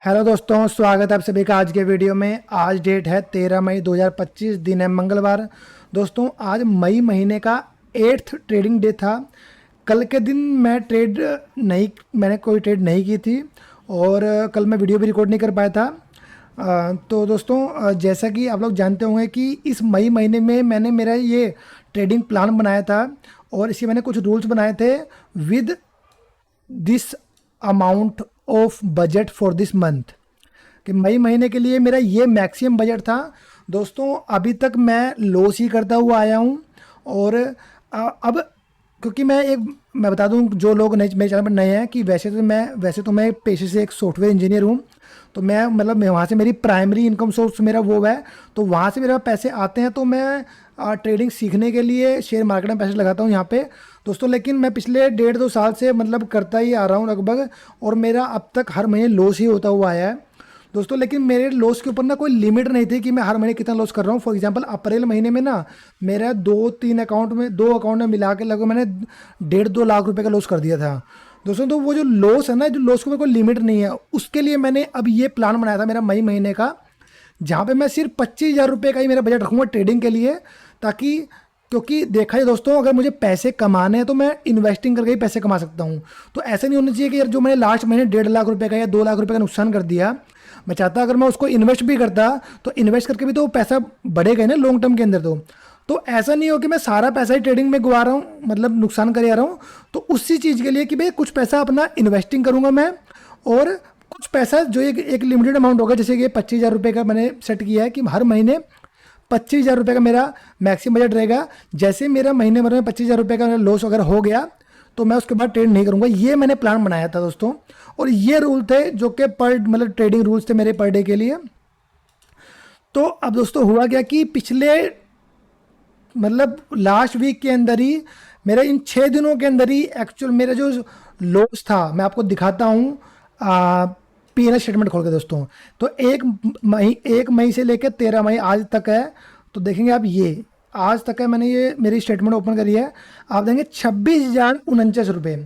Hello दोस्तों, स्वागत है आप सभी का आज के वीडियो में। आज डेट है 13 मई 2025, दिन है मंगलवार। दोस्तों आज मई महीने का 8th ट्रेडिंग डे था। कल के दिन मैंने कोई ट्रेड नहीं की थी और कल मैं वीडियो भी रिकॉर्ड नहीं कर पाया था। तो दोस्तों जैसा कि आप लोग जानते होंगे कि इस मई महीने में मैंने मेरा ये ट्रेडिंग प्लान बनाया था और इसी मैंने कुछ रूल्स बनाए थे with this amount of budget for this month, कि मई महीने के लिए मेरा ये मैक्सिमम बजट था। दोस्तों अभी तक मैं लॉस ही करता हुआ आया हूँ और अब क्योंकि मैं बता दूं जो लोग नए मेरे चैनल पर नए हैं कि वैसे तो मैं पेशे से एक सॉफ्टवेयर इंजीनियर हूँ। तो मैं वहाँ से मेरी प्राइमरी इनकम सोर्स मेरा वो है, तो वहाँ से मेरे पैसे आते हैं। तो मैं ट्रेडिंग सीखने के लिए शेयर मार्केट में पैसे लगाता हूँ यहाँ पे दोस्तों। लेकिन मैं पिछले 1.5-2 साल से करता ही आ रहा हूँ लगभग, और मेरा अब तक हर महीने लॉस ही होता हुआ आया है दोस्तों। लेकिन मेरे लॉस के ऊपर ना कोई लिमिट नहीं थी कि मैं हर महीने कितना लॉस कर रहा हूँ। फॉर एग्जांपल अप्रैल महीने में ना मेरा दो अकाउंट में मिला के लगभग मैंने 1.5-2 लाख रुपए का लॉस कर दिया था दोस्तों। तो वो जो लॉस है ना, जो लॉस के ऊपर कोई लिमिट नहीं है, उसके लिए मैंने अब ये प्लान बनाया था मेरा मई महीने का, जहाँ पे मैं सिर्फ 25,000 रुपये का ही मेरा बजट रखूँगा ट्रेडिंग के लिए। ताकि क्योंकि देखा जाए दोस्तों, अगर मुझे पैसे कमाने हैं तो मैं इन्वेस्टिंग करके ही पैसे कमा सकता हूँ। तो ऐसा नहीं होना चाहिए कि यार जो मैंने लास्ट महीने 1.5 लाख रुपए का या 2 लाख रुपए का नुकसान कर दिया, मैं चाहता अगर मैं उसको इन्वेस्ट भी करता तो इन्वेस्ट करके भी तो वो पैसा बढ़ेगा ही ना लॉन्ग टर्म के अंदर। तो ऐसा नहीं हो कि मैं सारा पैसा ही ट्रेडिंग में गवा रहा हूँ, मतलब नुकसान कर आ रहा हूँ। तो उसी चीज़ के लिए कि भाई कुछ पैसा अपना इन्वेस्टिंग करूँगा मैं, और कुछ पैसा जो एक लिमिटेड अमाउंट होगा, जैसे कि 25,000 रुपये का मैंने सेट किया है कि हर महीने 25,000 रुपये का मेरा मैक्सिमम बजट रहेगा। जैसे मेरा महीने भर में 25,000 रुपये का लॉस अगर हो गया तो मैं उसके बाद ट्रेड नहीं करूँगा। ये मैंने प्लान बनाया था दोस्तों, और ये रूल थे जो कि ट्रेडिंग रूल्स थे मेरे पर डे के लिए। तो अब दोस्तों हुआ क्या कि पिछले लास्ट वीक के अंदर ही, मेरा इन 6 दिनों के अंदर ही एक्चुअल मेरा जो लॉस था, मैं आपको दिखाता हूँ पीएनएल स्टेटमेंट खोल के दोस्तों। तो एक मई से लेकर 13 मई आज तक है। तो देखेंगे आप, ये आज तक है, मैंने ये मेरी स्टेटमेंट ओपन करी है। आप देंगे 26,049 रुपये,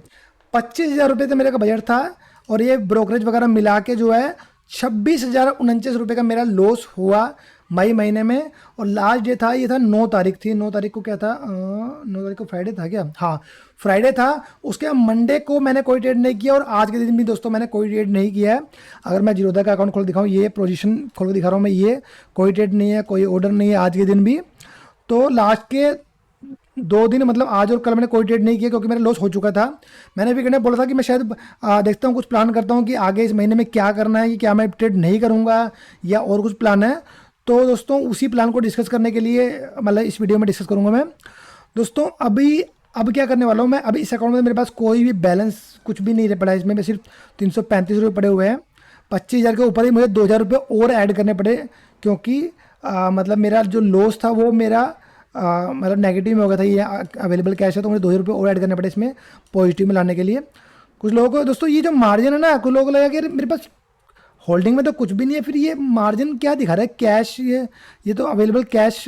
25,000 रुपये तो मेरे का बजट था, और ये ब्रोकरेज वगैरह मिला के जो है 26,049 रुपये का मेरा लॉस हुआ मई महीने में। और लास्ट डे था, ये था 9 तारीख थी। 9 तारीख को क्या था, 9 तारीख को फ्राइडे था क्या? हाँ फ्राइडे था। उसके बाद मंडे को मैंने कोई ट्रेड नहीं किया, और आज के दिन भी दोस्तों मैंने कोई ट्रेड नहीं किया है। अगर मैं जीरोधा का अकाउंट खोल दिखाऊँ, ये पोजीशन खोल के दिखा रहा हूँ मैं, ये कोई ट्रेड नहीं है, कोई ऑर्डर नहीं है आज के दिन भी। तो लास्ट के 2 दिन आज और कल मैंने कोई ट्रेड नहीं किया क्योंकि मेरा लॉस हो चुका था। मैंने भी कहने बोला था कि मैं शायद देखता हूँ, कुछ प्लान करता हूँ कि आगे इस महीने में क्या करना है, कि क्या मैं ट्रेड नहीं करूँगा या और कुछ प्लान है। तो दोस्तों उसी प्लान को डिस्कस करने के लिए इस वीडियो में डिस्कस करूँगा मैं दोस्तों। अब क्या करने वाला हूँ मैं, अभी इस अकाउंट में मेरे पास कोई भी बैलेंस कुछ भी नहीं रह पड़ा है। इसमें सिर्फ 335 रुपये पड़े हुए हैं। 25,000 के ऊपर ही मुझे 2,000 रुपये और ऐड करने पड़े, क्योंकि मेरा जो लॉस था वो मेरा नेगेटिव में हो गया था। ये अवेलेबल कैश है, तो मुझे 2,000 रुपये और ऐड करने पड़े इसमें पॉजिटिव में लाने के लिए। कुछ लोगों को दोस्तों ये जो मार्जिन है ना, कुछ लोगों को लगा कि मेरे पास होल्डिंग में तो कुछ भी नहीं है, फिर ये मार्जिन क्या दिखा रहा है, कैश, ये तो अवेलेबल कैश,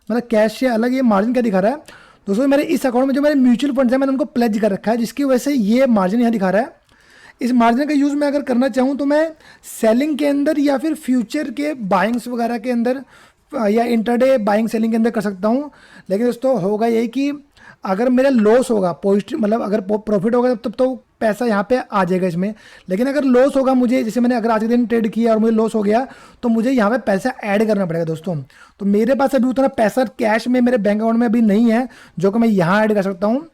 कैश से अलग ये मार्जिन क्या दिखा रहा है दोस्तों। मेरे इस अकाउंट में जो मेरे म्यूचुअल फंड्स हैं मैंने उनको प्लेज कर रखा है, जिसकी वजह से ये मार्जिन यहाँ दिखा रहा है। इस मार्जिन का यूज़ मैं अगर करना चाहूँ तो मैं सेलिंग के अंदर या फिर फ्यूचर के बाइंग्स वगैरह के अंदर या इंटरडे बाइंग सेलिंग के अंदर कर सकता हूँ। लेकिन दोस्तों होगा यही कि अगर मेरा लॉस होगा पॉजिटिव, अगर प्रॉफिट होगा तब तो पैसा यहाँ पे आ जाएगा इसमें। लेकिन अगर लॉस होगा मुझे, जैसे मैंने अगर आज के दिन ट्रेड किया और मुझे लॉस हो गया, तो मुझे यहाँ पे पैसा ऐड करना पड़ेगा दोस्तों। तो मेरे पास अभी उतना पैसा कैश में मेरे बैंक अकाउंट में अभी नहीं है जो कि मैं यहाँ ऐड कर सकता हूँ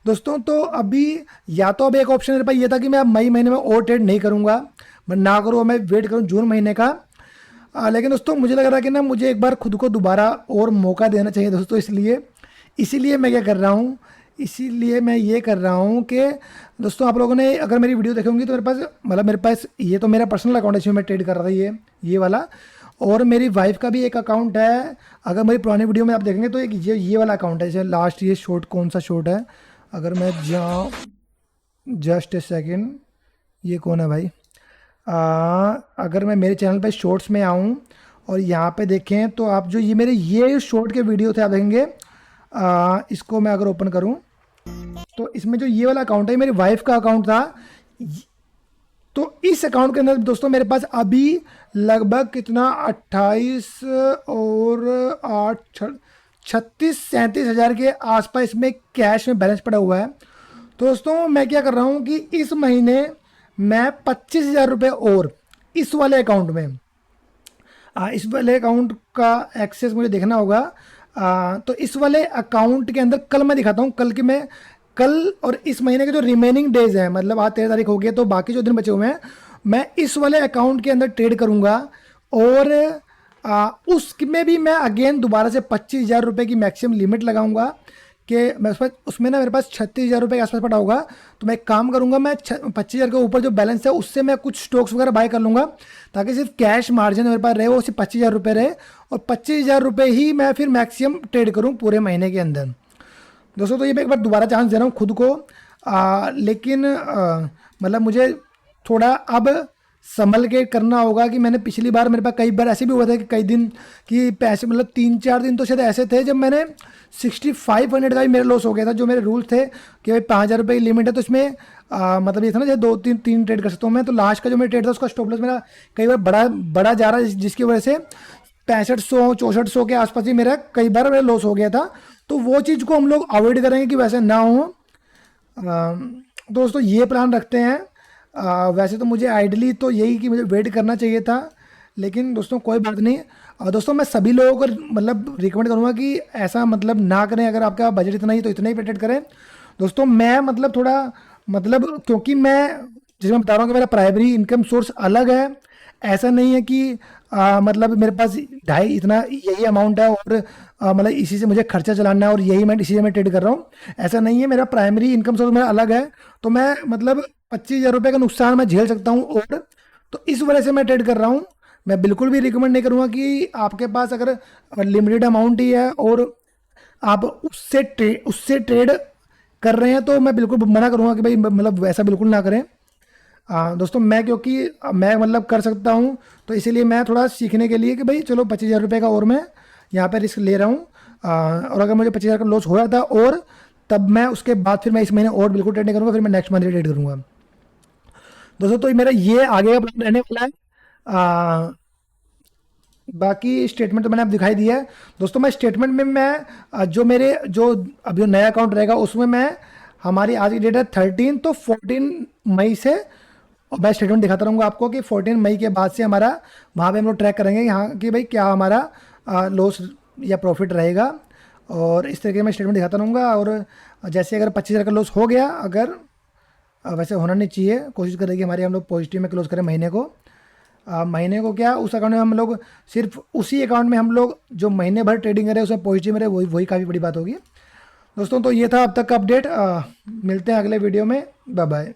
दोस्तों। तो अभी या तो अब एक ऑप्शन मेरे पास ये था कि मैं मई महीने में और ट्रेड नहीं करूँगा, मैं ना करूँ, मैं वेट करूँ जून महीने का। लेकिन दोस्तों मुझे लग रहा है कि ना मुझे एक बार खुद को दोबारा और मौका देना चाहिए दोस्तों। इसीलिए मैं क्या कर रहा हूँ, इसीलिए मैं ये कर रहा हूँ कि दोस्तों आप लोगों ने अगर मेरी वीडियो देखी होंगी तो मेरे पास ये तो मेरा पर्सनल अकाउंट है जिसमें मैं ट्रेड कर रहा था, ये वाला। और मेरी वाइफ का भी एक अकाउंट है। अगर मेरी पुरानी वीडियो में आप देखेंगे तो एक ये वाला अकाउंट है। जैसे लास्ट ये शॉर्ट कौन सा शॉर्ट है, अगर मैं जाऊँ, जस्ट ए सेकेंड, ये कौन है भाई, अगर मैं मेरे चैनल पे शॉर्ट्स में आऊँ और यहाँ पे देखें तो आप जो ये शॉर्ट के वीडियो थे आप देखेंगे, इसको मैं अगर ओपन करूँ तो इसमें जो ये वाला अकाउंट है मेरी वाइफ का अकाउंट था। तो इस अकाउंट के अंदर दोस्तों मेरे पास अभी लगभग कितना 28 और 8 36-37 हज़ार के आसपास इसमें कैश में बैलेंस पड़ा हुआ है। तो दोस्तों मैं क्या कर रहा हूँ कि इस महीने मैं 25 हज़ार रुपये और इस वाले अकाउंट में, इस वाले अकाउंट का एक्सेस मुझे देखना होगा। तो इस वाले अकाउंट के अंदर कल मैं दिखाता हूँ, कल और इस महीने के जो रिमेनिंग डेज हैं, मतलब आज 13 तारीख हो गई है, तो बाकी जो दिन बचे हुए हैं मैं इस वाले अकाउंट के अंदर ट्रेड करूँगा। और उसमें भी मैं अगेन दोबारा से 25 हज़ार रुपये की मैक्सिमम लिमिट लगाऊंगा कि मैं उसमें ना मेरे पास 36 हज़ार रुपये के आसपास पड़ा होगा। तो मैं एक काम करूंगा, मैं 25 हज़ार के ऊपर जो बैलेंस है उससे मैं कुछ स्टॉक्स वगैरह बाय कर लूँगा, ताकि सिर्फ कैश मार्जिन मेरे पास रहे, वो सिर्फ 25 हज़ार रुपये रहे, और 25 हज़ार रुपये ही मैं फिर मैक्सिमम ट्रेड करूँ पूरे महीने के अंदर। दोस्तों तो ये मैं एक बार दोबारा चांस दे रहा हूँ खुद को, लेकिन मतलब मुझे थोड़ा अब संभल के करना होगा कि मैंने पिछली बार, मेरे पास कई बार ऐसे भी हुआ था कि कई दिन की पैसे, मतलब 3-4 दिन तो शायद ऐसे थे जब मैंने 6500 का भी मेरा लॉस हो गया था। जो मेरे रूल्स थे कि भाई 5000 रुपये की लिमिट है, तो इसमें मतलब ये था ना, जैसे 2-3 ट्रेड कर सकता हूँ मैं। तो लास्ट का जो मेरा ट्रेड था उसका स्टॉप लॉस मेरा कई बार बड़ा जा रहा है, जिसकी वजह से 6500-6400 के आसपास ही मेरा कई बार मेरा लॉस हो गया था। तो वो चीज़ को हम लोग अवॉइड करेंगे कि वैसे ना हो। दोस्तों ये प्लान रखते हैं। वैसे तो मुझे आइडली तो यही कि मुझे वेट करना चाहिए था, लेकिन दोस्तों कोई बात नहीं। दोस्तों मैं सभी लोगों को मतलब रिकमेंड करूँगा कि ऐसा मतलब ना करें। अगर आपका बजट इतना ही तो इतना ही पेटेड करें। दोस्तों मैं मतलब थोड़ा मतलब, क्योंकि मैं जैसे मैं बता रहा हूँ कि मेरा प्राइमरी इनकम सोर्स अलग है, ऐसा नहीं है कि मतलब मेरे पास इतना यही अमाउंट है और मतलब इसी से मुझे खर्चा चलाना है और यही मैं इसी से मैं ट्रेड कर रहा हूँ, ऐसा नहीं है। मेरा प्राइमरी इनकम सोर्स मेरा अलग है, तो मैं मतलब 25 हज़ार रुपये का नुकसान मैं झेल सकता हूँ। और तो इस वजह से मैं ट्रेड कर रहा हूँ। मैं बिल्कुल भी रिकमेंड नहीं करूँगा कि आपके पास अगर लिमिटेड अमाउंट ही है और आप उससे ट्रेड कर रहे हैं, तो मैं बिल्कुल मना करूँगा कि भाई मतलब वैसा बिल्कुल ना करें। दोस्तों मैं, क्योंकि मैं मतलब कर सकता हूँ, तो इसीलिए मैं थोड़ा सीखने के लिए कि भाई चलो 25 हज़ार रुपये का और मैं यहाँ पे रिस्क ले रहा हूँ। और अगर मुझे 25 हज़ार का लॉस हो जाता और तब मैं उसके बाद फिर मैं इस महीने और बिल्कुल ट्रेड नहीं करूँगा, फिर मैं नेक्स्ट मंथ ट्रेड करूँगा। दोस्तों तो मेरा ये आगे का प्लान रहने वाला है। बाकी स्टेटमेंट तो मैंने आप दिखाई दिया है। दोस्तों मैं स्टेटमेंट में मैं जो अभी जो नया अकाउंट रहेगा उसमें मैं, हमारी आज की डेट है 13, तो 14 मई से और मैं स्टेटमेंट दिखाता रहूँगा आपको कि 14 मई के बाद से हमारा वहाँ पे हम लोग ट्रैक करेंगे यहाँ कि भाई क्या हमारा लॉस या प्रॉफिट रहेगा। और इस तरीके मैं स्टेटमेंट दिखाता रहूँगा। और जैसे अगर 25 हज़ार का लॉस हो गया, अगर वैसे होना नहीं चाहिए, कोशिश करें कि हमारे हम लोग पॉजिटिव में क्लोज करें महीने को। महीने को क्या, उस अकाउंट में हम लोग सिर्फ उसी अकाउंट में हम लोग जो महीने भर ट्रेडिंग करें उसमें पॉजिटिव में रहे, वही काफ़ी बड़ी बात होगी। दोस्तों तो ये था अब तक का अपडेट। मिलते हैं अगले वीडियो में। Bye bye.